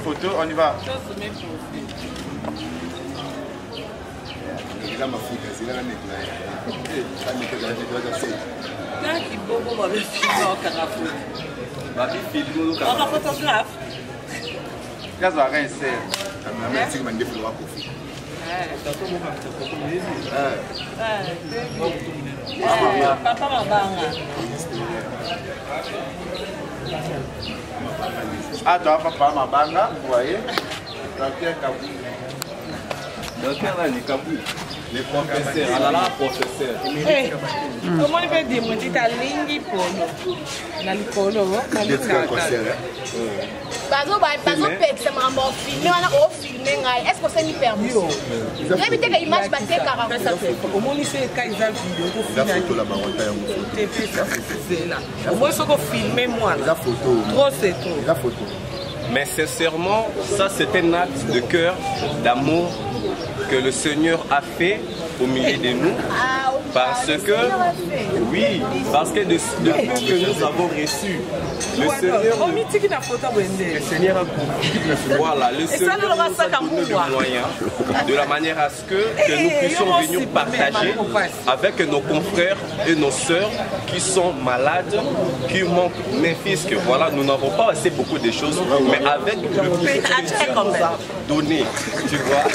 Photo, on y va. Ah, toi, papa, ma banga, vous voyez? Docteur là, les kabou. Les professeurs, ah là là, professeur. Comment il fait dire, moi, tu as lingi polo. Na likolo, na likolo. Bazo pek ça m'a filmé, on a filmé est-ce que c'est ni permis? J'habite que image batté car au moins c'est quand ils ont vidéo pour filmer. La photo là-bas, on t'a c'est là. Au moins ce qu'on filme moi. La photo. Trop c'est trop. La photo. Mais sincèrement, ça c'est un acte de cœur, d'amour que le Seigneur a fait au milieu de nous. Parce que, oui, parce que depuis que nous avons reçu, le Seigneur a voilà, le Seigneur nous a donné le moyen, de la manière à ce que nous puissions venir partager avec nos confrères et nos sœurs qui sont malades, qui manquent mes fils, que voilà, nous n'avons pas assez beaucoup de choses, mais avec le peu que Dieu nous a donné, tu vois.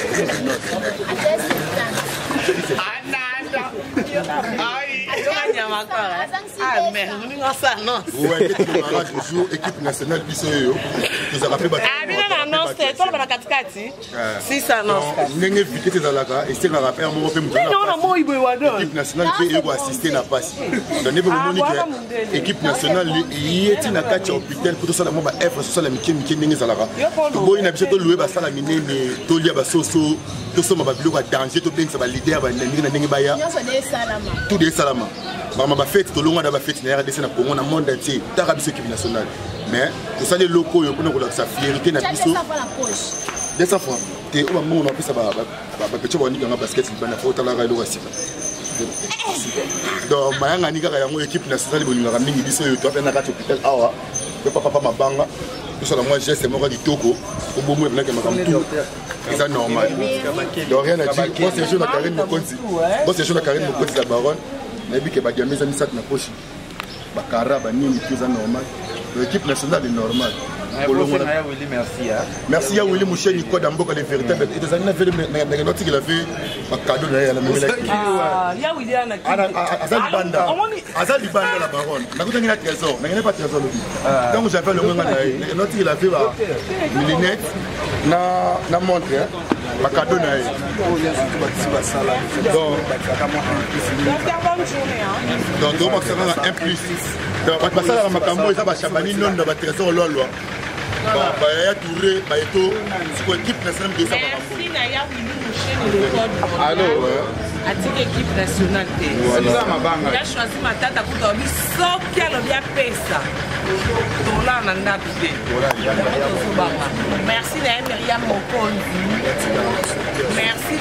Équipe nationale équipe nationale tout des salama. Maman va faire tout le monde va faire une RDC na Congo na monde entier. T'as équipe nationale. Mais tout ça les locaux yo pour sa fierté na biso. 200 francs. T'es au moment on a fait ça ba petit boni dans basket il bana faut la railo aussi. Donc mayanga ni kaka yango équipe nationale bolinga mingi biso yo to na kati hôpital awa. Papa mabanga. Tout ça moi geste moi di toko. Au bon moment na tout. C'est normal. Donc rien à dire. Moi c'est jour na Karine Mokonzi. Moi c'est jour na Karine Mokonzi la baronne. Mais que Badiamé a mis ça dans la poche. Bakara, Banini, tout ça normal. L'équipe nationale est normale. Merci. Merci à Willy Mouché, Nico Dambo, les véritables. Et des années, il a fait un cadeau à la maison. Ah, il y a William. Azali Banda. Azali Banda, la baronne. Il n'a pas de trésor. Il n'a pas de trésor. Donc j'avais le moment. Il a fait une lunette, na montre. Ma cadeau na ye. Donc on va faire un plus. Donc on va faire un makambo et ça va chabani non dans la trésor lolo. Bah ya touré bah eto sur équipe nationale de ça. Merci Naya Willy Mouché. Allô. Atique équipe nationale. Voilà ma banga. Il a choisi ma tata pour dormir sans qu'elle bien pesa. Donc là on a nabité. Merci Naya Myriam Mokonzi. Merci de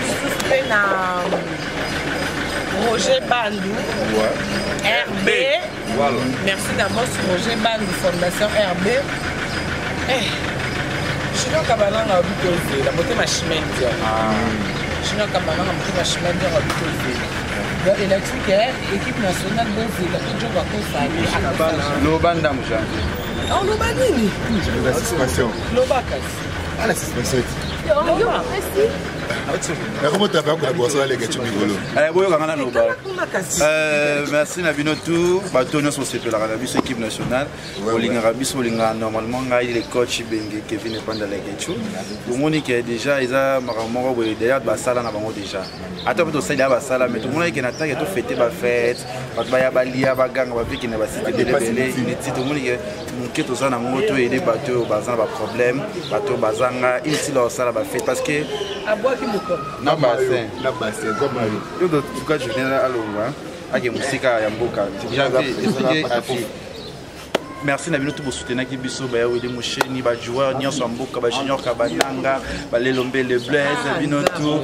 Roger Bandou. RB. Voilà. Merci d'abord sur Roger Bandou, Fondation RB. Je suis dans Kabalanga au Butolfe, la montée ma chimène. Je suis dans Kabalanga au montée ma chimène au Butolfe. Donc électrique, équipe nationale de Zéla, tout le monde va faire ça. Lobanda Mouja. Oh, Lobandini. C'est la suspension. Lobakas. Ah, la suspension. Merci Nabino tout. Batonio société la Rabis équipe nationale. Olinga Rabis Olinga normalement il est coach Bengue Kevin Panda la Getcho. Le monde qui est déjà ils a maramo derrière basala na bango déjà. Attends peut ça il a basala mais tout le monde qui n'attend que tout fêter ba fête. Ba balia ba gang ba qui ne va citer belé unité tout le monde qui tout ça na moto et des bateaux bazan ba problème bateau bazanga ici là ça ba fête parce que na bassin comme yo de tout cas je viens à Lomba avec musique à Yamboka merci na bino tout soutenir qui biso ba Willy Musheni ba joueur nyonso mboka ba junior Kabatanga ba Lelombe le Blaise bino tout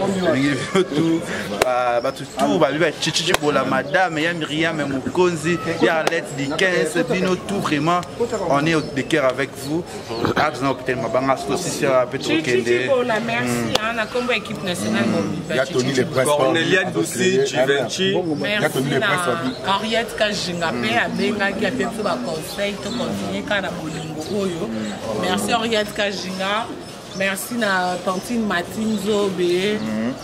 ba tout ba chichi bola madame ya Myriam Mukonzi ya Arlette di 15 bino tout vraiment on est de cœur avec vous adna hôpital mabanga aussi sur Petro Kende merci na combo équipe nationale il y a Tony le prince Cornelia aussi Givenchy merci na Henriette Kajinga pe abenga ki apesa ba conseil to continuer kana bolingo oyo merci Henriette Kajinga merci na Tantine Martine Zobe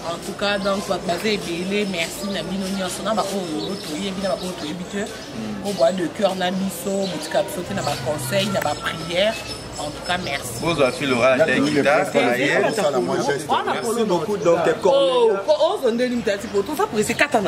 en tout cas donc votre base ebele merci na bino nyonso na ba oyo to yebi na ba oyo to habitué au bois de cœur na biso mutika biso na ba conseil na ba prière. En tout cas, merci. Vous avez fait l'oral à guitare. Merci beaucoup. Donc, on donne une petite photo. Ça pour essayer 4 ans.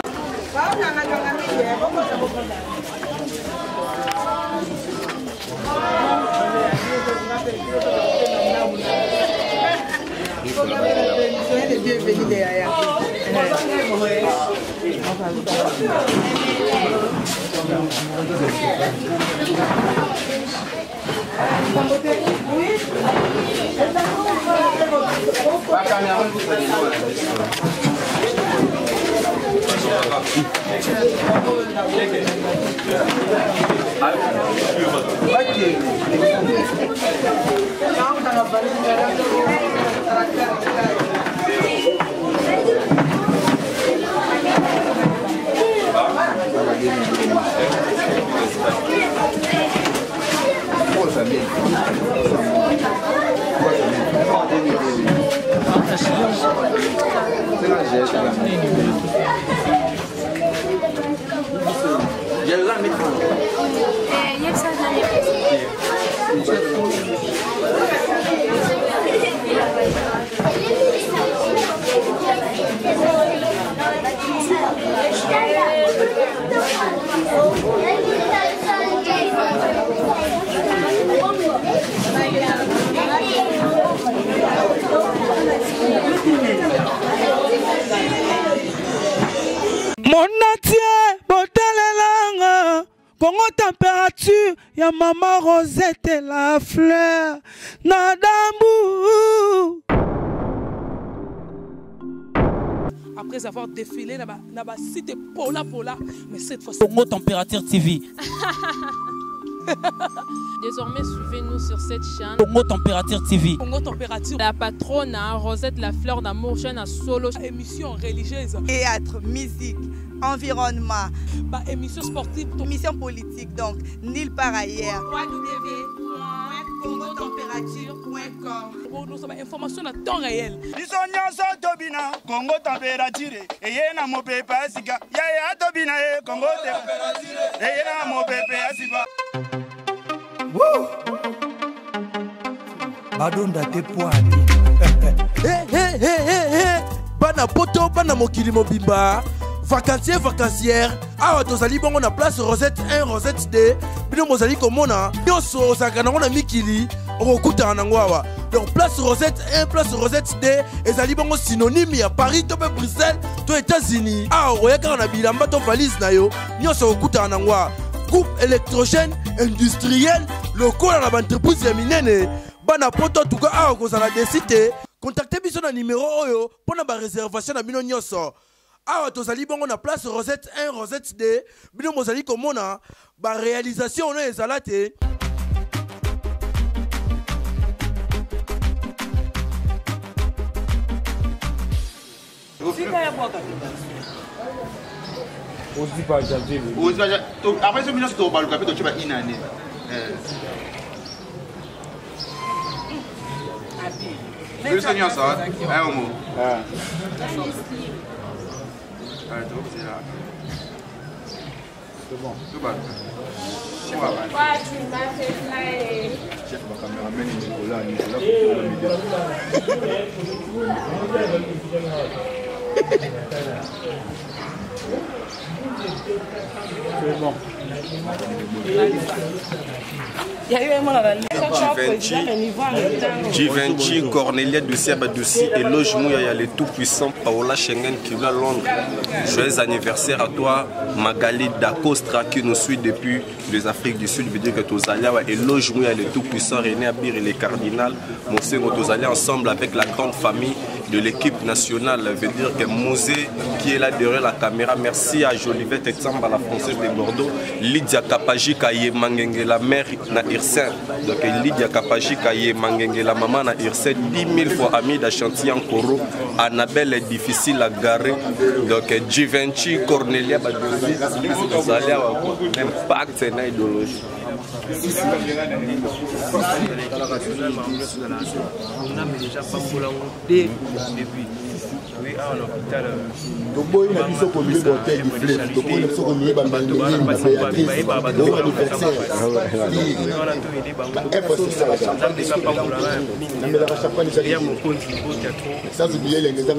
température, y'a maman Rosette et la fleur, Nadambou. Après avoir défilé dans la cité Pola, mais cette fois-ci, Congo Température TV. Désormais, suivez-nous sur cette chaîne. Congo Température TV. Congo Température. La patronne, Rosette, la fleur d'amour, chaîne à solo. Émission religieuse. Théâtre, musique, environnement. Bah, émission sportive. Émission politique, donc, nulle part ailleurs. www.congotempérature.com. Nous avons information à temps réel. Congo Température. Et y a mon pépé à Sika. Yaya Tobina, Congo Température. Et y a mon pépé à Sika. Badonda te poani. Bana poto, bana mokili mobimba. Vacancière. Awa tozali bongo na place Rosette 1, Rosette 2. Bino mozali komona. Nyonso osaka nango na mikili. Okuta nango awa. Donc place Rosette 1, place Rosette 2. Ezali bongo synonyme ya Paris, to pe Bruxelles, to États-Unis. Awa oyaka na bilamba to valise na yo. Nyonso okuta nango awa. Groupe électrogène industriel local à l'entreprise ya minene bana poto tuka awa kozala desite contactez biso na numéro oyo pona ba réservation na bino nyonso awa tozali bongo na place Rosette 1 Rosette 2 bino mozali komona ba réalisation no ezala te Après ce minute, tu vas le capter, tu vas une année. Le Seigneur, ça, un mot. C'est bon. Tout va. Chef, ma caméraman, Nicolas. Givenchy, Cornelia de Siabadossi, Eloge Mouya, le tout-puissant Paola Schengen qui est à Londres. Joyeux anniversaire à toi, Magali Dacostra qui nous suit depuis les Afriques du Sud. Veut dire que tous allés, Eloge Mouya, le tout-puissant René Abir et les cardinals. Monsengo, tous allés ensemble avec la grande famille de l'équipe nationale. Veut dire que Mosé qui est là derrière la caméra. Merci à Jolivette Examba, la française de Bordeaux. Lydia Kapaji Kaye Mangenge, la mère na Irsen. Donc Lydia Kapaji Kaye Mangenge, la maman na Irsen. 10 000 fois amis d'Achanti en Koro. Annabelle est difficile à garer. Donc Givenchy, Cornelia Badozi, vous allez avoir un impact et une idéologie. Toboyi na biso komi botei di fleuve, toboyi na biso komi bambangeli na Béatrice, bon anniversaire. Sans oublier les gens qui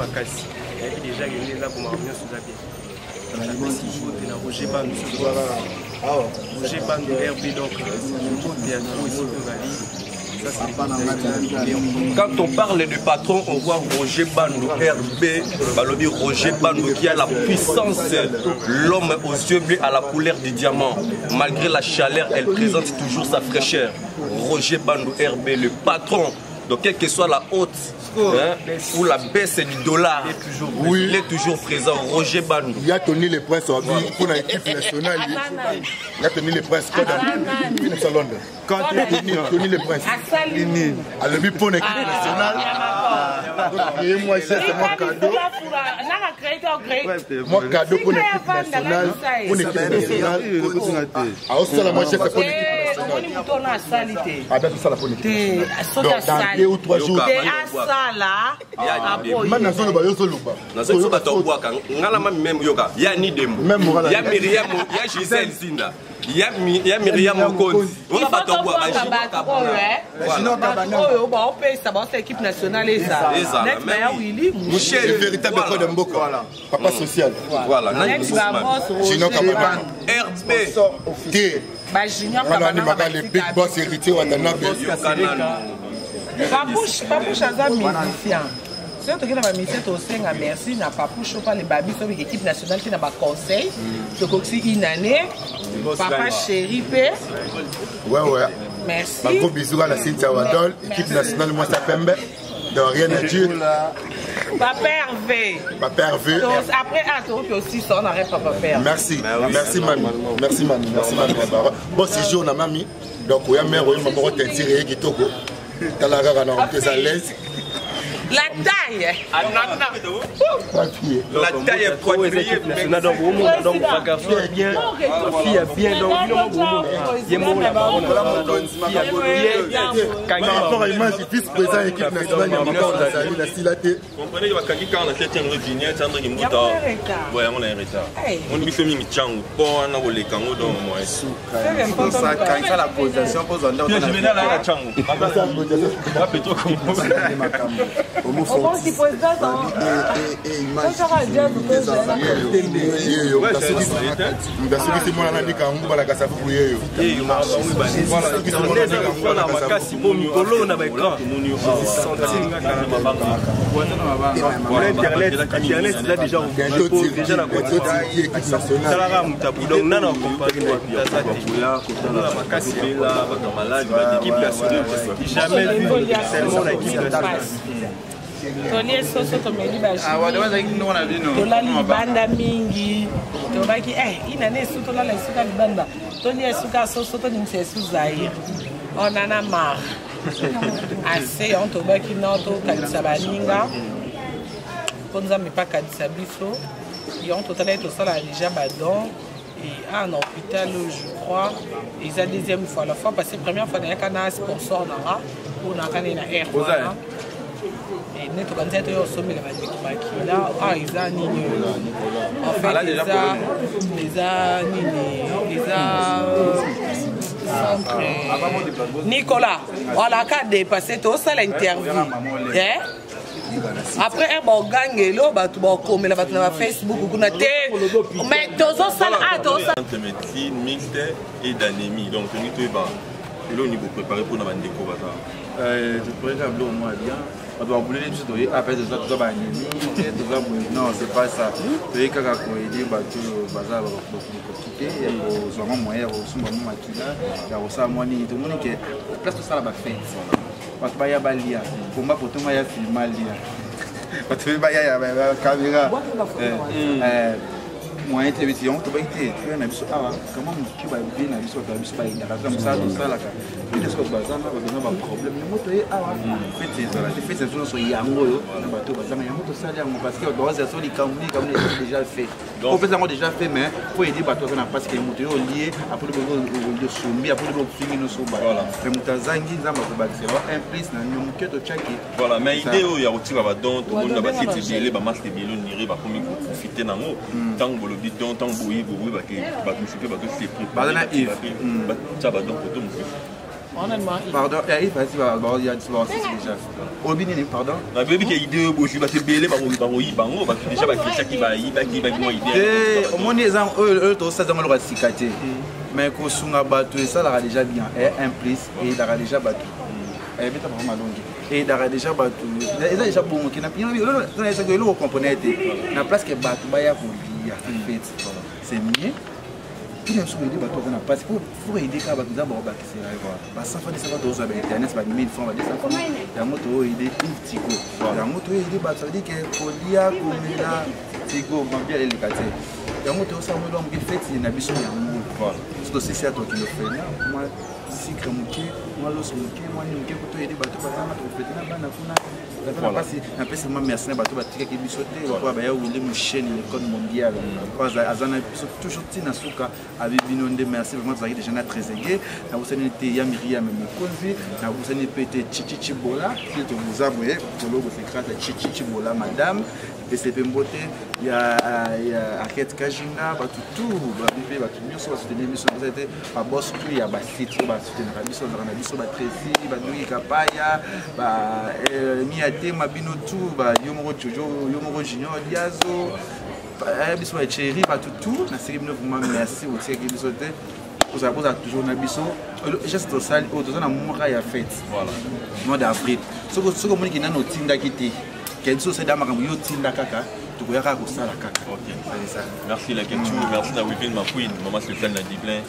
passent Quand on parle de patron, on voit Roger Bandou, RB, Roger Bandou qui a la puissance, l'homme aux yeux bleus à la couleur du diamant. Malgré la chaleur, elle présente toujours sa fraîcheur. Roger Bandou, RB, le patron. Donc quelle que soit la haute ou la baisse du dollar, oui, il est toujours présent. Roger Bandou. Il a tenu les princes pour l'équipe nationale. Il a tenu les princes quand il est à Londres. Quand il a tenu les princes. À le pour l'équipe nationale. Et moi, c'est mon cadeau. Mon cadeau pour l'équipe nationale. Pour l'équipe nationale. Ah, aussi, la moi, c'est pour l'équipe nationale. Ah, ben, c'est ça la politique. Dans 2 ou 3 jours. Il y a Myriam Mokonzi. On va pas l'équipe nationale. Michel, le véritable code de Mboko. Papa social. Voilà. Gino Kababan. RB. Les big boss héritiers Watanabe. Papouche aza musicien. Si on a un ministère aussi, merci na Papouche pas les babis sur l'équipe nationale qui n'a pas conseil. Donc aussi une année. Papa chéri P. Ouais. Merci. Un gros bisou à la Cynthia Wadol, équipe nationale moi ça pembe. De rien à dire. Papa Hervé. Après tu aussi son arrêt Papa Père. Merci mamie. Merci mamie. Bon séjour na mamie. Donc oui mère oui maman te tirer kitoko. La taille. La taille est poitrée. Tolie soso tomeli bashi. Tolali libanda mingi. Tobaki inane su tolala suka libanda. Tolie suka soso to nimse su Zaire. On en a marre. Assez on tobaki noto kanisa baninga. Ponza me pas kanisa biso. Et on totalait tout ça là déjà badon. Et en hôpital je crois. Ils a deuxième fois la fois parce que première fois dans un canal sponsor nara pour na kanina air. Et nous avons dit que nous sommes là, ils ont nini. En fait, Nicolas, on a qu'à dépasser tout ça l'interview. après bon gagne lo ba tu ba komela ba na Facebook kuna te mais tozo sala entre médecine mixte et d'anémie donc on est ba là au niveau préparé pour na bandeko baza je pourrais rappeler au moins bien on doit bouler les choses après ça tout ça ba anémie non c'est pas ça tu es kaka ko aider ba tu baza ba ko quitter et au zoma moyen au sumba mo makila ya au ça moi ni tout le monde que place tout ça là ba fait parce que ya balia combat pour tout ya filmalia parce que ya caméra moyen télévision to ba été tu na biso awa comment tu vas bien na biso ta biso ba ina comme ça tout ça là ka il est sur bazana ba na ba problème ni moto e awa fait ça là fait ça sur yango yo na bato bazana yango to ça yango parce que doit ça sur les kamuni comme déjà fait on fait ça déjà fait mais faut aider bato na parce que moto yo lié après le sombi après le fini no so ba mais mutazangi nzamba ko ba c'est un plus na nyomuke to chaki voilà mais idée yo ya otira ba don to monde ba site bilé ba masse de bilé nire ba komi ko profiter nango tant bidon tant boui ba ke ba musique ba ke c'est pardon Yves ça va donc auto musique pardon Yves vas-y ba il y a déjà obini pardon na bebi ke idée bo ba te belé ba yi bango ba déjà ba ke chaki ba yi ba moi idée au monde les eux to ça dans le sikate mais ko sunga bato et ça là déjà bien et un plus et il a déjà bato et beta vraiment longue et il a déjà bato il a déjà bon qui na bien là ça que le componente na place que bato ba ya pour c'est mieux. Il y a des bateaux qui n'ont pas de faut aider quand ils ont un bac c'est là quoi. Ça fait des savoir deux avec internet, pas 1000 francs, des enfants. Il y a moto aider une petit coup. Il y a moto aider bah ça veut dire que polia comila tigo bien les quartiers. Il y a moto ça on doit fait c'est une habitude ya monde. Voilà. C'est ça toi qui le fais là. Moi si crémuke, moi l'os muke, moi ni muke pour aider bateau bah ça m'a trop fait là bas na kuna. Voilà. Après c'est moi merci bateau bah tika qui bisoté quoi bah ya wili mu chaîne le code mondial. Parce azana toujours tina suka avec binonde merci vraiment ça déjà na très aigué. Na vous savez était ya Myriam Mokonzi, na vous savez peut-être Chichi Bola, qui te vous aboué, pour le secret Chichi Bola madame. PCP Mbote, il y a Arquette Kajina, tout, bah tout mieux sur soutenir mission vous êtes à boss tout il y a bah site bah soutenir la mission dans la mission bah Tracy bah Louis Kapaya bah Miate Mabino tout bah Yomoro Jojo Yomoro Junior Diazo bah mission bah Chéri bah tout na série vraiment merci aussi qui mission vous avez toujours na biso juste au salle au dans mois ya fête voilà mois d'avril ce que moi qui n'a no tinda kiti quelque chose c'est dans ma yo tinda kaka tu peux yaka ko sala kaka OK c'est ça merci la question merci na weekend ma queen maman Stéphane na Diblin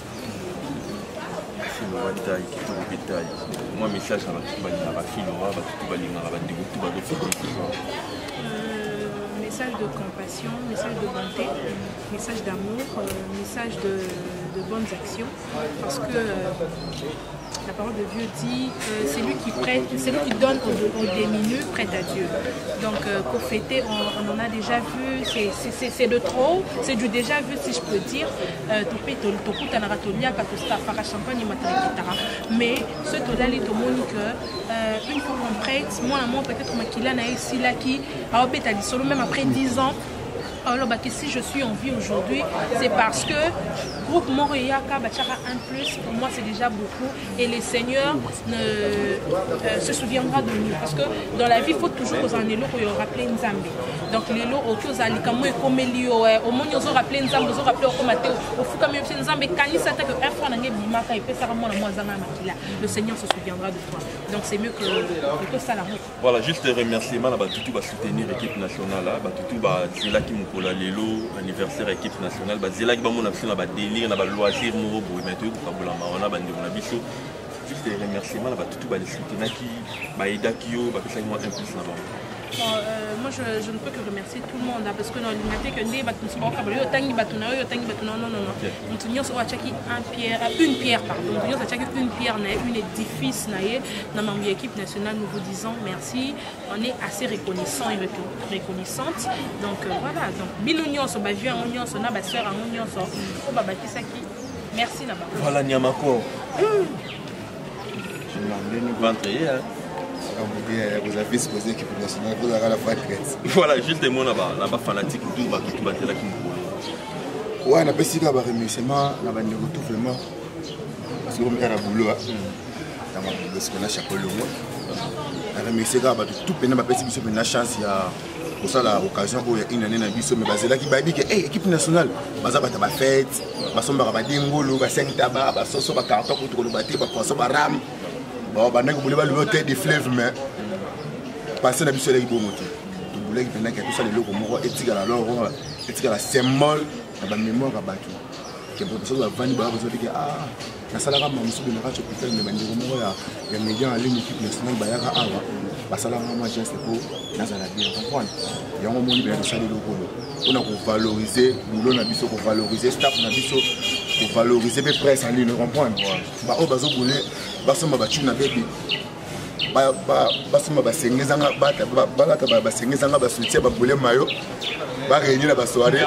merci le bataille qui tout le détail moi message na tout balinga ba filo ba tout balinga ba ndeko tout ba do message de compassion, message de bonté, message d'amour, message de bonnes actions, parce que la parole de Dieu dit c'est lui qui prête, c'est lui qui donne aux démunis, prête à Dieu. Donc pour fêter, on en a déjà vu, c'est de trop, c'est du déjà vu si je peux dire. Mais ce todali to monique, une fois qu'on prête, moi peut-être makila na ici là qui a obétali solo même après 10 ans. Alors si je suis en vie aujourd'hui, c'est parce que groupe Moriaka Bachara 1+, pour moi c'est déjà beaucoup et le Seigneur se souviendra de nous parce que dans la vie il faut toujours aux annélos pour rappeler Nzambe. Donc les lots aux alikamo et comme Elio au monde ils ont rappelé Nzambe, ils ont rappelé au Mathéo, au fou comme Nzambe quand il s'attaque un fois dans les bimaka et ça ramène moi zanga makila. Le Seigneur se souviendra de toi. Donc c'est mieux que ça la route. Voilà, juste remerciements là tout va soutenir l'équipe nationale là, tout va c'est là qui pour la lelo anniversaire équipe nationale bah c'est là que mon option là délire là loisir mo bo mettre pour la maona bande na biso juste des remerciements là tout va les soutenir qui bah edakio bah ça moi un plus là moi je ne peux que remercier tout le monde parce que dans l'humanité que ndé batu sport kabalo tangi batu non on tenir sur chaki une pierre pardon on tenir sur chaki une pierre na une édifice naé dans ma équipe nationale nous vous disons merci on est assez reconnaissant et reconnaissante donc voilà donc binonyon so ba vieux onyon so na ba sœur onyon so o ba bakisaki merci na ba voilà Niamako je m'en ventre hein. Vous avez supposé l'équipe nationale, vous avez la retraite. Voilà, juste des mots là-bas, fanatique, tout va qui va là qui nous ouais, on a pas si de remerciements, on a des retours vraiment. Parce qu'on a un boulot, dans mon boulot, parce qu'on a chapeau le mois. remercier tout pendant ma petite mission une chance pour ça l'occasion pour une année na biso mais basé là qui ba dit que équipe nationale baza ba ta fête ba somba ba dingolo ba 5 tabac ba soso ba carton pour tout le baté ba poisson ba ram ba ba nako boule ba le tête de fleuve mais passer na biso là ibo moto to boule qui pendant que tout ça les loko moko etika la loro etika la symbole ba mémoire ba bato que pour ça ba vandi ba besoin de ah na sala ka mamusu de na ka hôpital mais bandeko moko ya média en ligne équipe nationale ba ya ka awa basala moi geste pour nazala bien comprendre yango moni bien ça les locaux on a valoriser boulot na biso ko valoriser staff na biso ko valoriser be presse en ligne comprendre ba o bazo boulé basoma ba tuna bébé ba soma ba sengezanga ba sengezanga ba soutien ba boulé mayo ba réunir na ba soirée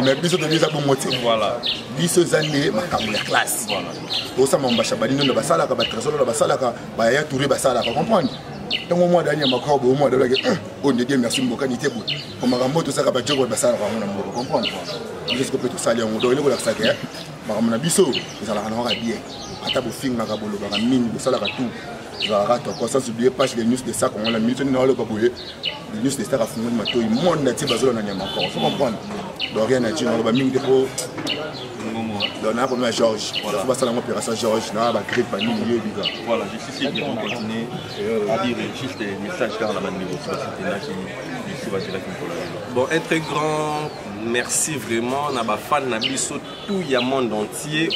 mais biso de mise à bon motif voilà biso zane makambo ya classe voilà pour ça mon bashabani no ba sala ka ba trésor ba sala ka ba ya touré ba sala ka comprendre. Tant au mois dernier, au mois de l'année, on dit merci beaucoup. On m'a ramené tout ça, on va comprendre. Est-ce que peut tout ça aller en haut de la salle? On a biso, ils allons bien. À ta bouffing, on a mine, ça la tout. Je rate encore sans oublier pas les news de ça, on a mis dans le papouille. Les news de ça, à fond de mato, ils montent la tête, on a encore. Il faut comprendre. Donc rien à dire, on va mine dépôt. Donc, on a pour Georges. Il faut passer à l'opération Georges. On a créé par nous. Voilà, je suis ici pour continuer à dire juste des messages dans la manière bon, un très grand merci vraiment à ma fan Nabiso, tout le monde entier.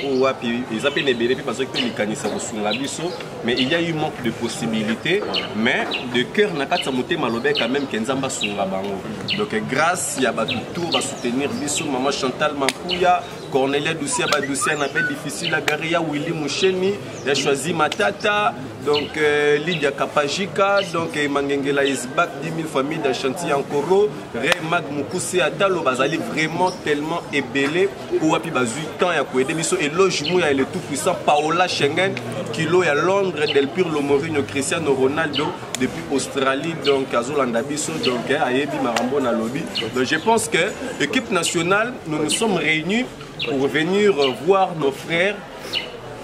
Ils appellent les bébés parce que les canisses sont la biso, mais il y a eu manque de possibilités. Mais de cœur, Nakata Mouté Malobé quand même Kenzamba sur la bango. Donc grâce à tout va soutenir Biso, maman Chantal Mampouya, Cornelia Doucia, Badoucia, un appel difficile à Garia, Willy Moucheni, il a choisi Matata, donc Lydia Kapajika, donc Mangengela Isbak, 10 000 familles d'Achanti Ankoro, Ray Mag Moukoussé Atalo, Bazali vraiment tellement ébélé, pour Wapi Bazu, tant et à Kouede Biso, et Lojimou, il y a le tout puissant Paola Schengen, Kilo à Londres, Del Pur Lomorino, Cristiano Ronaldo, depuis Australie, donc Azolanda Biso, donc Ayebi Marambo Nalobi. Donc je pense que l'équipe nationale, nous nous sommes réunis pour venir voir nos frères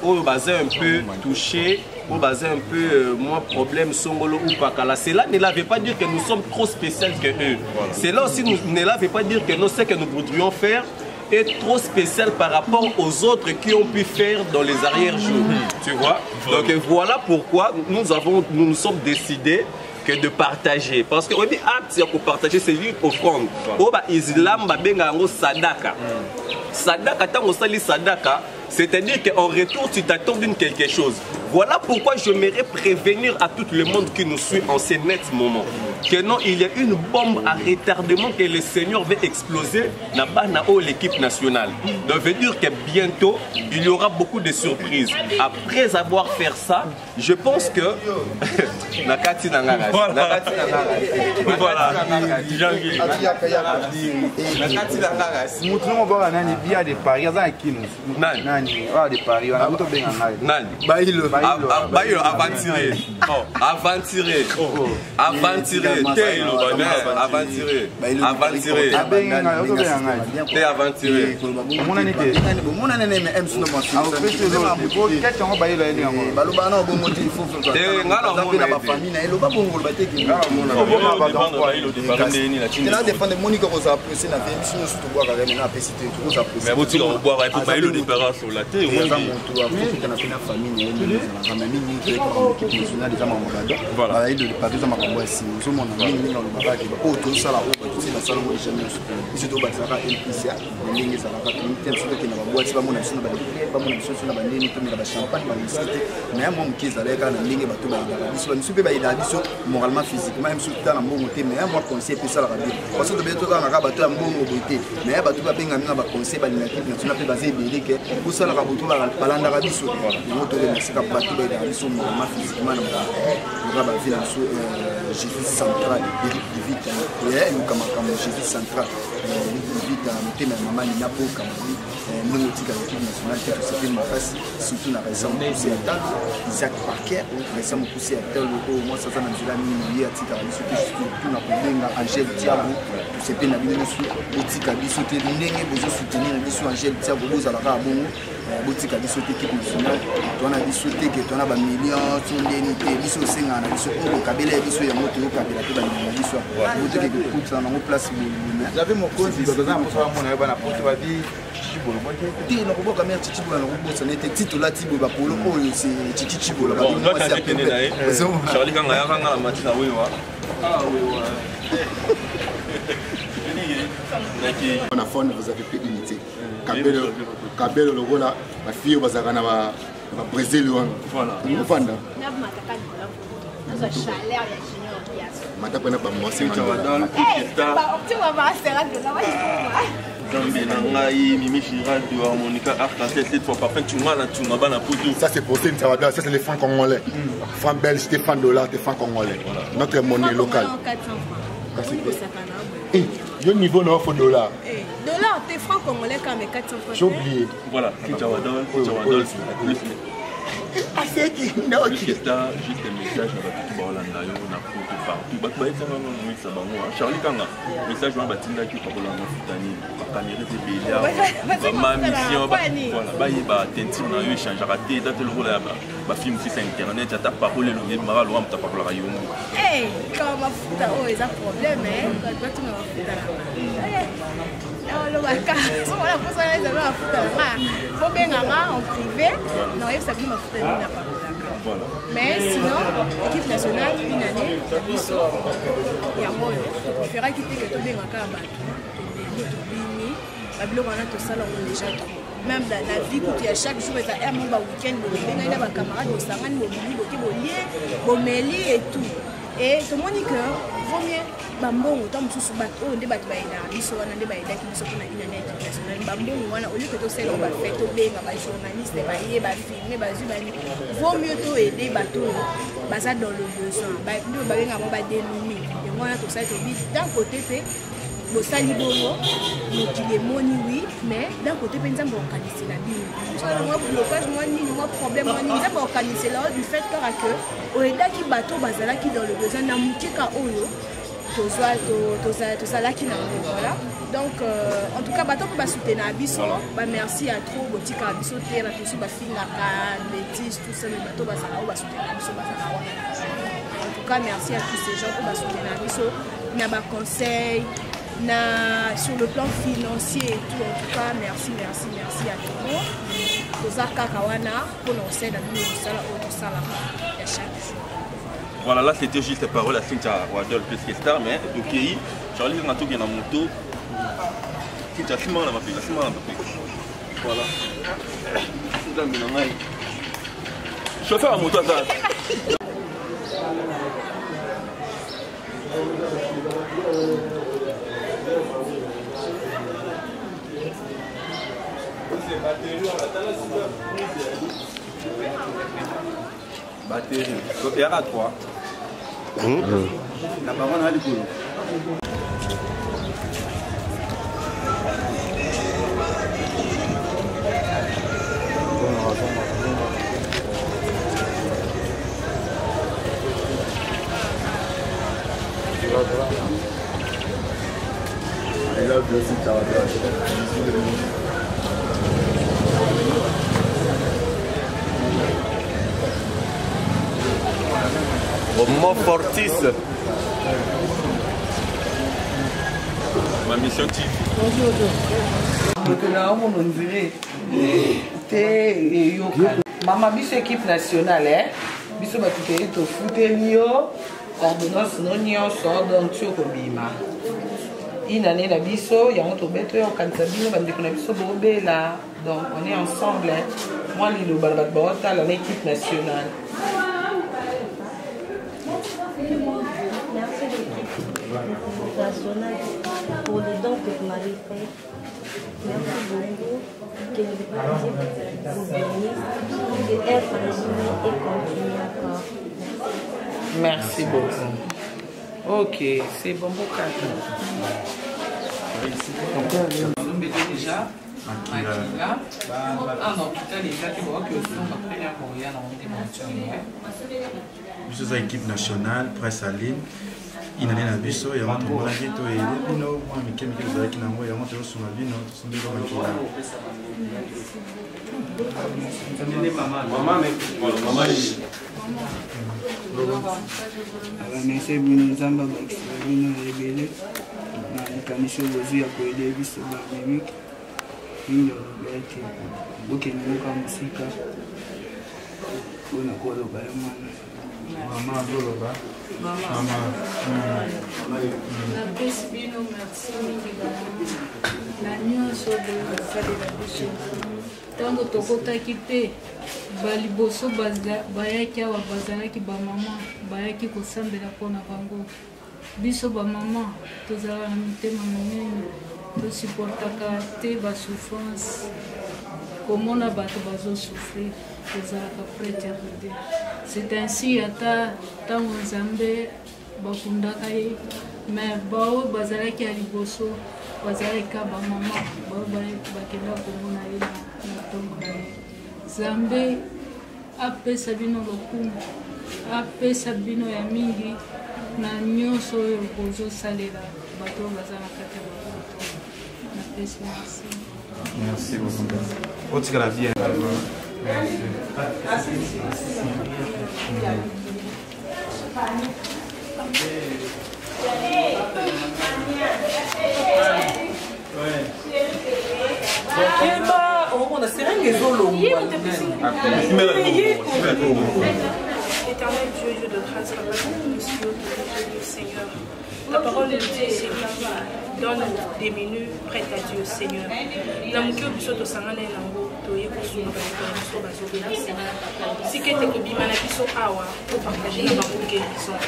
au basé un peu touchés, au basé un peu moins problème Songolo ou Pakala. Cela ne veut pas dire que nous sommes trop spéciaux que eux. Voilà. Cela aussi ne veut pas dire que nous, ce que nous voudrions faire est trop spécial par rapport aux autres qui ont pu faire dans les arrière-jours. Tu vois? Donc voilà pourquoi nous sommes décidés que de partager. Parce que oui, acte pour partager, c'est lui offrande. Au Islam, sadaka. Sadaka, tant on sali sadaka, c'est-à-dire qu'en retour, tu t'attends d'une quelque chose. Voilà pourquoi j'aimerais prévenir à tout le monde qui nous suit en ce net moment que non, il y a une bombe à retardement que le Seigneur veut exploser dans l'équipe nationale. Donc, ça veut dire que bientôt, il y aura beaucoup de surprises. Après avoir fait ça, je pense que... Voilà. moralement, physiquement, même si tu as un bon côté, mais moi, conseil, puis ça la radio. Parce que tu as un rabattu, un bon beauté, mais un bateau, un conseil, l'équipe nationale basée bélique, pour ça la rabattu, la l'Arabie Saoudite. C'est un bateau, moralement, physiquement, le rabattu, Jésus central, vite, et nous, comme Jésus central, vite, à maman, il n'a pas comme nous, l'équipe nationale, qui se fait ma face, surtout la raison, c'est Isaac Parker, récemment poussé à tel au moins ça dans la mine à tika biso tout na kobenga Angel Thiago c'est pe na biso botika biso te ndenge bozo soutenir biso Angel Thiago bozala ka bongo botika biso te équipe nationale tona biso te ke tona ba millions tondeni te biso senga na biso ko kabela biso yango te kabela te ba na biso botike ke kuta na place boluna j'avais mon cause baza mposa mona bana poto ba di chibolo boke ti na ko boka mer chibolo na ko bosa na te titola tibo ba polo oyo c'est chibolo ba bon toi tu connais nae Charlie kanga ya kanga la matina wewa wewa on a fond vous avez fait unité kabelo lokola ba fille bazaka na ba Brésil voilà ofanda mata pena ba mwasi ngana ngai Mimi Chirag de harmonica arc-en-ciel cette fois par fin tu m'as bana poto ça c'est pour ça c'est les francs congolais francs belges c'était francs dollars c'était francs congolais notre monnaie locale et le niveau non faut dollar dollar t'es francs congolais quand même 400 francs j'ai oublié voilà Kichawadol plus c'est qui non qui está juste un message na batu baolanda yo na poto partout batu baetanga ngomisa bango Charlie kanga message wana batindaki pakola mafutani bakamera te belia ba mission voilà ba tentime na yo échangeaka te date lokola ba film sur internet ata parole lo ngi mara lo amta pakola yo ngo quand mafuta oh eza problème quand batu na mafuta le waka so la posa les amis mafuta faut bien en privé non il s'agit mafuta na pakola mais sinon équipe nationale une année biso ya moyo préféra quitter que to bien ka ba to bini ba biloko na to sala on déjà trop même dans la vie que tu as chaque jour et un mois week-end on a ba camarades au sangani bo bini bo ke bo lié bo meli et tout et tout le monde dit que vaut mieux bambongo tant mususu bato oyo nde bato bayenda biso wana nde bayendaki biso mpona une année internationale bambongo wana au lieu que tosala bafai tobenga bajournaliste baye bafilme bazwi bani vaut mieux toede bato oyo baza dans le besoin nde babengamo badenumi yango wana tosali tobi d'un côté mpe bosali bongo mokili emoni wi mais d'un côté mpe nzambe okanisela bino sala mwa blocage mwa nini mwa problème mwa nini nzambe okanisela oyo du fait kaka ke oyedaki bato bazalaki dans le besoin na mokeka oyo tozalaki na voilà donc en tout cas bato mpe basoutenaka biso bamerci ya trop botikaka biso te bato mosusu bafingaka bétise tout ça mais bato bazala oyo basoutenaka biso bazala wana en tout cas merci à tous ces gens oyo basoutenaka biso na baconseil sur le plan financier et tout en tout cas merci à tout le monde toza kaka wana mpona osala bino mosala oyo tosalaka ya chaque jour. Voilà, là c'était juste parole à Cynthia Wadol plus que star, mais ok, Charlie Nato qui est dans la moto, Cynthia Simon la mapé, voilà. Chauffeur à moto à ça. Batterie. Il y a 3. La baronne a du boulot. Mont Fortis. Ma mission TV. Maman biso équipe nationale biso batuteli tofuteli yo ordonnance no nyonso donc ti okobima une année na biso yango tobeto yo okanisa bino bandeko na biso bobela donc on est ensemble moi liloba na bato baotala na équipe nationale. National pour les dons que vous m'avez fait. Merci beaucoup. Que le parti vous bénisse. Que elle continue et continue encore. Merci beaucoup. Ok, c'est bon pour quatre. Déjà, Nous sommes équipe nationale, presse à ligne. inane na biso yango tomonaki toyede bino mwa mike mike tozalaki nango yango tozosunga bino tosondeli makila remercie bino nzambe abakisela bino na ebele na likanisi bozwi ya koyede biso baamérique mingi oloba ete bokende moka mosika mpona koloba ya mwana mama azoloba mama napesi bino merci mingi na nyonso bosalela biso ntango tokotaki mpe baliboso bayaki awa bazalaki bamama bayaki kosambela mpona bango biso bamama tozalaka na mitema minene tosupportaka te basouffrance komona bato bazosouffrir tozalaka prête ya kode c'est ainsi ata ntango nzambe bakundaka ye mais bao bazalaki ya liboso bazalaki ka bamama bao bakenda komona ye na ntongo na ye nzambe apesa bino lokumu apesa bino ya mingi na nyonso oyo bozosalela bato oyo baza na kati ya bakoto napesi merci. Merci beaucoup. Otika la vie. Éternel Dieu, Dieu de grâce, Papa, monsieur, Seigneur. La parole de Dieu, Seigneur, donne des minutes prêtes à Dieu, Seigneur. Namuki biso to sangana nango to yekosunga biso bazobela Seigneur. Sikete ko bimana biso awa pour partager na bango guérison.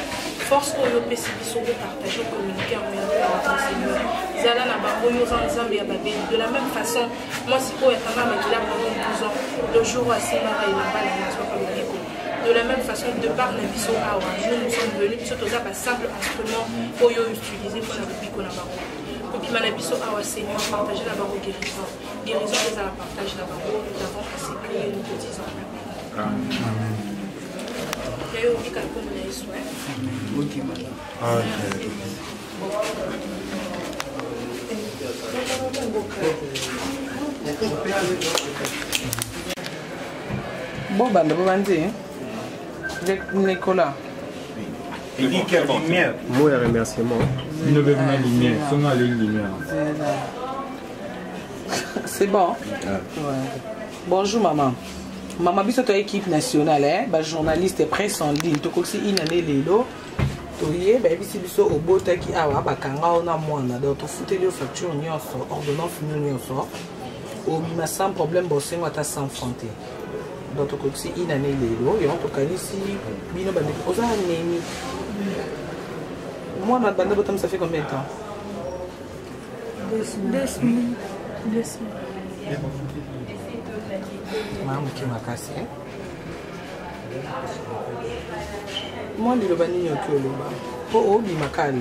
Force oyo pesi biso pour partager communiquer en meilleur Seigneur. Zala na bango yo nzambe ya babeli. De la même façon, moi si ko etanga makila pendant 12 ans, le jour où Asimara il a pas la nation comme Nico. De la même façon, de par la biso awa, nous sommes venus biso to za ba simple instrument oyo utiliser pour la biko na bango. Kopima na biso awa Seigneur, partager la bango guérison. Guérison les à la partage la bango, nous avons assez prié nous te disons. Amen. Yayo bika ko na Yesu. OK madame. Bon bande bo bandi Nicolas. Il dit quelle lumière. Moi, un remerciement. Une lumière, son à une lumière. C'est bon. Ouais. Bonjour maman. Maman biso to équipe nationale ba journaliste presse en ligne to koksi inane lelo to ye ba bisi biso obotaki awa bakanga ona mwana donc to futeli facture nyonso ordonnance nyonso o bima sans problème bosengo ata sans fronté. Donc to koksi inane lelo yo to kanisi bino ba oza nemi. Moi ma bande botam ça fait combien de temps? 2 semaines. Maman qui m'a cassé. Moi, je vais dire que oh, il m'a cassé.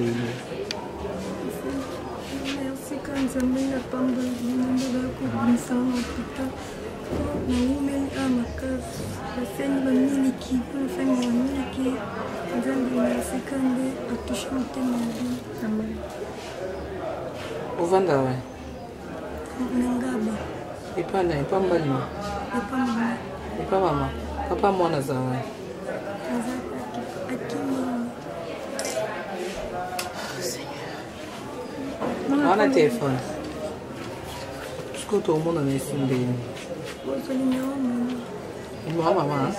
Merci quand j'aime la tombe de la coupe na umeli amakazi basenyi bamini kipo basenyi bamini ki nzambe nasika nde atushe motema ya bino amen. Ovanda we nangaba epana epa mbalima epa mama papa mwana za we wana telefone sikoto omona na esimbeni mama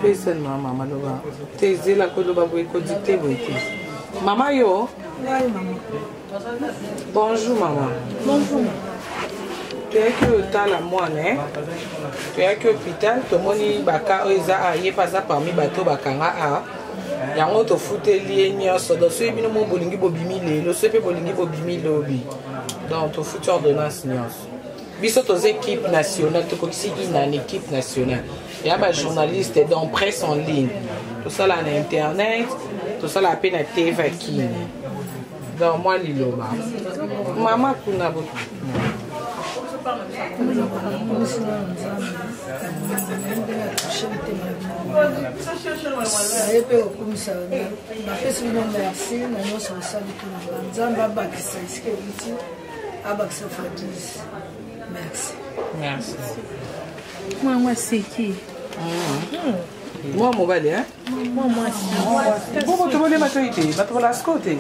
pesa mama loba tezela ko loba boy ko dicter boy te mama yo bonjour maman bonjour tu es que tala moine tu es que hôpital to moni baka oza aye paza parmi bato bakanga a yango to futeli nyonso do so bino mo bolingi bobimi lelo so pe bolingi bobimi lobi donc to futur ordonnance nyonso biso to équipe nationale to koksi ina équipe nationale ya ba journaliste donc presse en ligne tout ça là na internet tout ça là pe na TV kini donc moi liloba mama kuna bo aye mpe kokumisa napesi bino merci na nyonso osali mpona nga nzambe abakisa esika euti abakisa Fabrice merci Moi seki Moi mobali hein moi bon bato bolema to ite bato bolasko te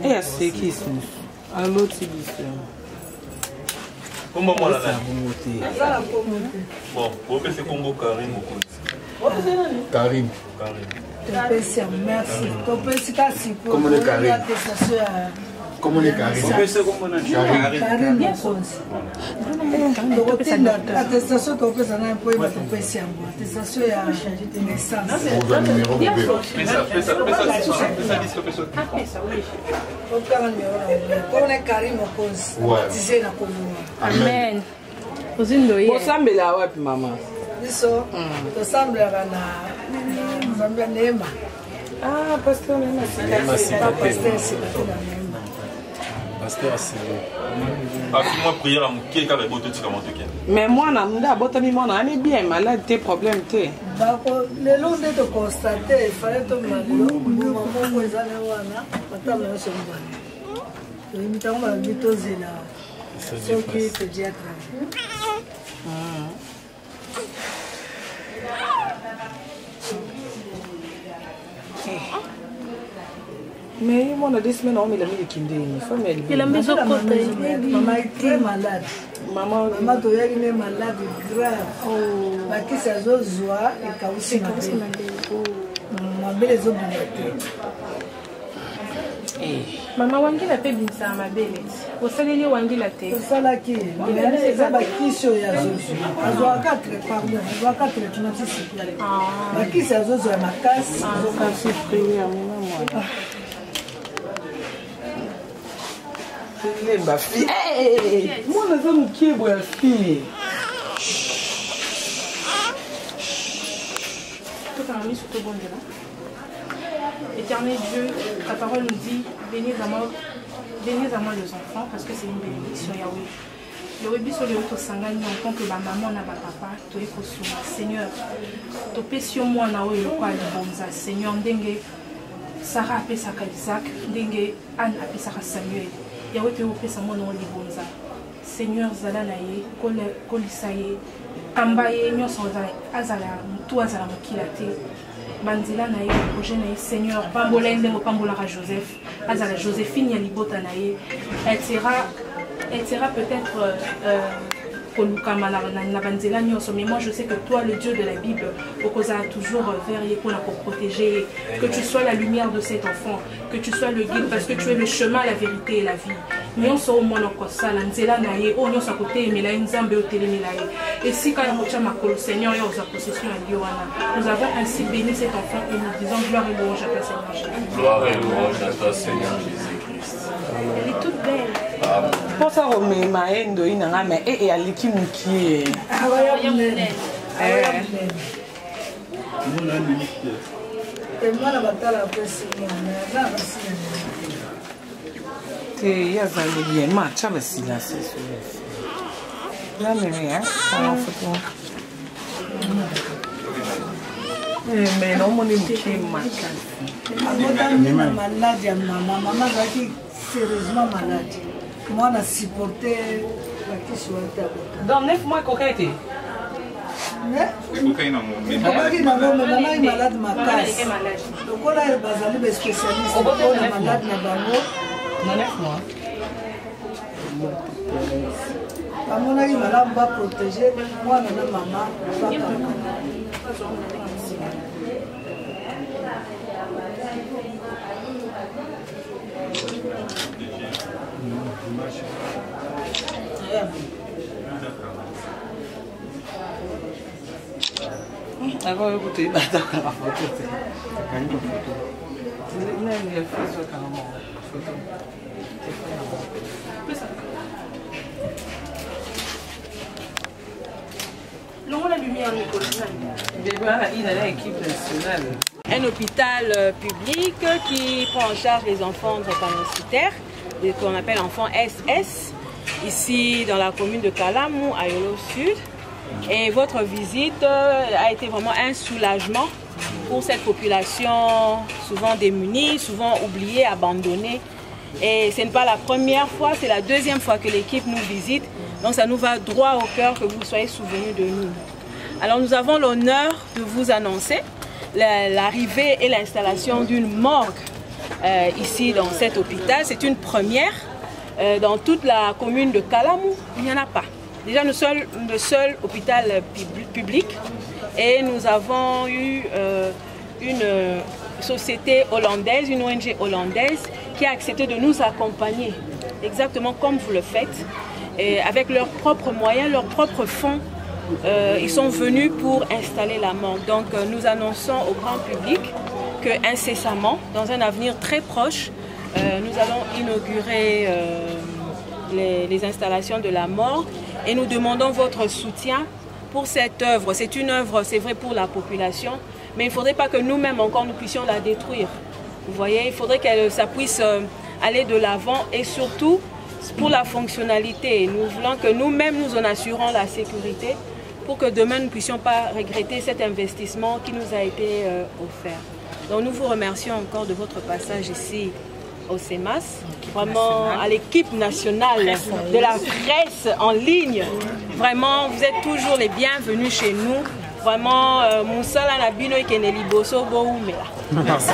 eya seki susu aloti biso Comment moi là? Bon, vous pouvez Congo Karim au Karim. merci Comment le Karim? Comment les Karim? attestation topesa na mpo yeba topesi yango attestation ya naissance komona Karim mokonzi baptise na komona amen ozindoye bosambela wapi mama biso tosambelaka na nzambe ya neema pasteur neema pasteur sikate na neema Moi prière à Mouké car les bottes tika monte. Mais moi na nda botami moi na bien malade tes problèmes te. Bako le long de constater il fallait to malilo maman ezale wana patama yo sombana. Le mitango ba bitozela. Ce qui pédiatre. Mais moi, on a des semaines, on a mis le kinde. Il a mis au côté. Maman est très malade. Maman est malade grave. Qui s'est zozoa et kaousi ma belle est Maman Wangila pe binsa ma belle. Osaleli Wangila te. Osalaki. Eza ba kisho ya zozo. Azwa 4 pardon. Azwa 4 tunatisi. Ba kisho ya zozo ya makasi. Azwa prier maman. Ma fille. Moi, je suis qui est ma fille. Éternel Dieu, ta parole nous dit, bénis à moi les enfants, parce que c'est une bénédiction, Yahweh. Le rébus sur le haut sangani en tant que ma maman n'a pas papa, tu es kosuma. Seigneur, tu pèses sur moi, Naoé, le quoi, le bonza. Seigneur, dengue, Sarah a pèsé à Isaac, dengue, Anne a pèsé à Samuel. Yahweh te opesa mwana wa libonza. Seigneur zala na ye, kolisa ye, kamba ye nyonso azala mutu azala mokila te. Banzela na ye, projet na ye, Seigneur, pambola ndenge pambolaka Joseph, azala Joséphine ya libota na ye. Elle sera peut-être mais moi je sais que toi, le Dieu de la Bible, toujours vers pour la protéger, que tu sois la lumière de cet enfant, que tu sois le guide, parce que tu es le chemin, la vérité et la vie. Et si quand Seigneur nous avons ainsi béni cet enfant et nous disons gloire et louange à toi, Seigneur Jésus. Gloire et louange à toi, Seigneur Jésus-Christ. Elle est toute belle. Pour ça, on met ma haine de Inanga, mais et à l'équipe qui est. Il y a un match avec silence. Là, mais rien, ça en photo. Mais non, mon équipe est malade. Maman qui sérieusement malade. Moi, on a supporté la question. Dans 9 mois, coquette. Cocaïne est malade, ma casse. Donc, on a des spécialistes. On est malade, dans 9 mois. À mon avis, madame va protéger. Moi, maman, papa. Agora eu botei na photo. Não, eu fiz o canal. Non, la lumière, Nicolas. Il a l'équipe nationale. un hôpital public qui prend en charge les enfants drépanocytaires, qu'on appelle enfants SS, ici dans la commune de Kalamou, à Yolo Sud. Et votre visite a été vraiment un soulagement pour cette population souvent démunie, souvent oubliée, abandonnée. Et ce n'est pas la première fois, c'est la deuxième fois que l'équipe nous visite. Donc ça nous va droit au cœur que vous soyez souvenus de nous. Alors nous avons l'honneur de vous annoncer l'arrivée et l'installation d'une morgue ici dans cet hôpital. C'est une première dans toute la commune de Kalamou. Il n'y en a pas. Déjà nous sommes le seul hôpital public et nous avons eu une société hollandaise, une ONG hollandaise qui a accepté de nous accompagner exactement comme vous le faites. Et avec leurs propres moyens, leurs propres fonds, ils sont venus pour installer la morgue. Donc nous annonçons au grand public que incessamment, dans un avenir très proche, nous allons inaugurer les installations de la morgue et nous demandons votre soutien pour cette œuvre. C'est une œuvre, c'est vrai, pour la population, mais il ne faudrait pas que nous-mêmes encore nous puissions la détruire. Vous voyez, il faudrait que ça puisse aller de l'avant et surtout pour la fonctionnalité. Nous voulons que nous-mêmes nous en assurons la sécurité pour que demain nous ne puissions pas regretter cet investissement qui nous a été offert. Donc nous vous remercions encore de votre passage ici au CEMAS, vraiment à l'équipe nationale de la presse en ligne. Vraiment, vous êtes toujours les bienvenus chez nous. Vraiment, Moussala Nabino et Keneli Bosso Boumela. Merci.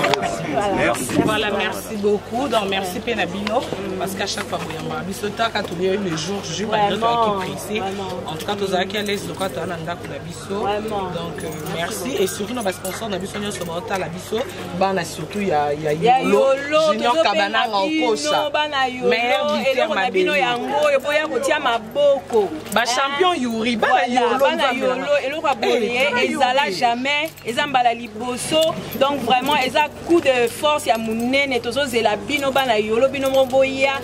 Voilà, merci beaucoup. Donc, merci Pénabino. Parce qu'à chaque fois, quand on a eu le jour, je suis pas pressé. En tout cas, tu as l'aise de quoi tu as donc, merci. Et surtout, parce qu'on sort d'Abisso, nous sommes en Abisso. Surtout, il y a Yolo, Junior Cabana en poche. Meilleur buteur, ma belle. Champion Yuri, ils n'allent jamais, ils ont la liboso, donc vraiment ils ont coup de force, il y a mounene, tozo zela bino bana yolo bino boya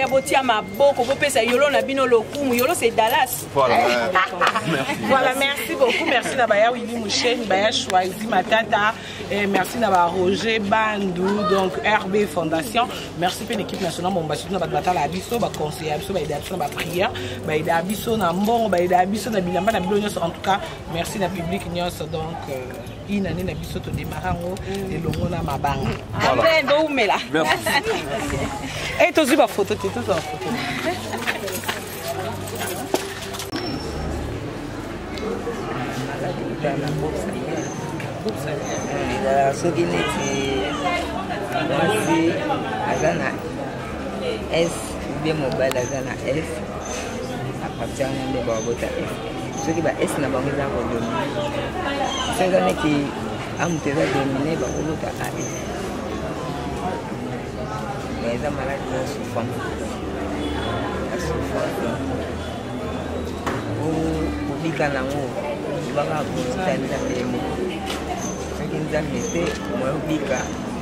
botia ma boko popesa yolo na bino lokumu yolo c'est Dallas. Voilà, merci beaucoup, merci Nabaya Willy Mouchen, Nabaya Choisi Matata, et merci Nabaya Roger Bandou, donc RB Fondation, merci pour l'équipe nationale, bon bah surtout na batala la biso, bah conseiller biso, bah aider biso na prière, bah aider biso na mbongo, bah aider biso na bilamba na bilonyo, en tout cas. Merci na public nyos donc une année na biso to démarrango et longo na mabanga. Amen do umela. Merci. Et to zuba photo te to photo. Soki neti mwasi aza na S ube mobile aza na S apartir wana nde bawabota S soki ba S na bango eza kodomine senga neti amutu eza domine bakolota AS mais eza maladi ya souffrance kobika nango obaka kokuta nzambe moko soki nzambe te moya obika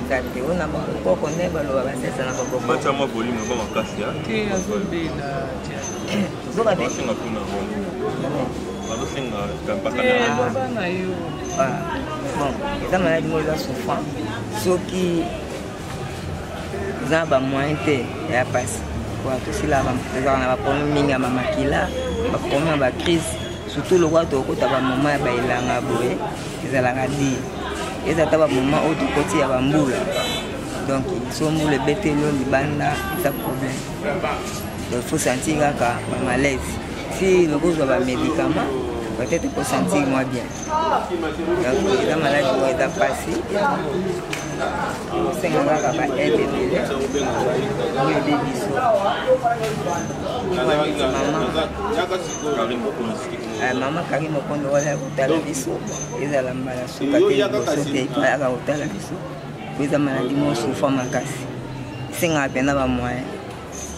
nzambe ona bakoko nde baloba basesa na bakoko matiama volume ba makasi ya te azobela zoka te bazosenga baba na yo bon eza maladi moko eza souffrant soki eza na bamoyen te ya pasi tosila ezaka na baproblème mingi ya bamakila baproblème ya bacrise surtout lokwa tokota bamoma ya baelanga boye ezalaka dire eza ata bamoma oyo tokoti ya bambula donc so mbula ebetelo libanda eza problème donc faut sentir kaka bamalaise si lokozwa bamédicament peut-être faut sentir moins bien donc eza maladi oyo eza pasi osenga kaka baaide ebele oyo ebe biso mama Karim Mokondo wala kotala biso ezala mbala suka te liboso te ayaka kotala biso po eza maladi mo souffra makasi esengaka mpena bamoyen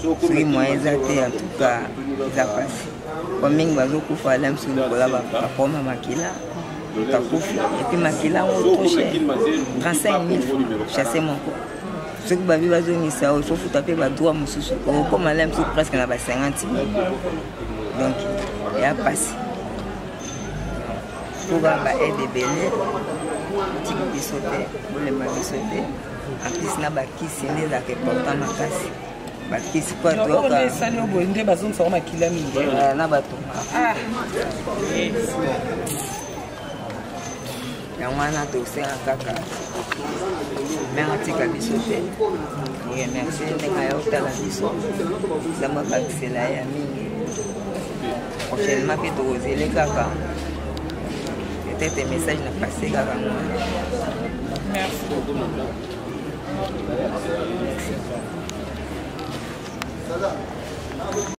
soki moyen eza te en tout cas eza pasi po mingi bazokufa ala mosu lokola bapoma makila takufi epuis makila yango trop cher 35 000 chasse moko soki babi bazongisa oyo fofuta mpe badroit mosusu okokoma ala mosusu presque na ba 50 000 donc eya pasi pour baaide ebele tika biso te bolema biso te en plus na bakisi nde ezalaka important makasi bakisi po esali oboye nde bazongisango makila mingi na bato yango wana tosenga kaka menga tika biso te remercie ndenge ayotala biso nzambe bakisela ya mingi prochainement mpe tokozele kaka peut-être message na passe kaka mwana merci.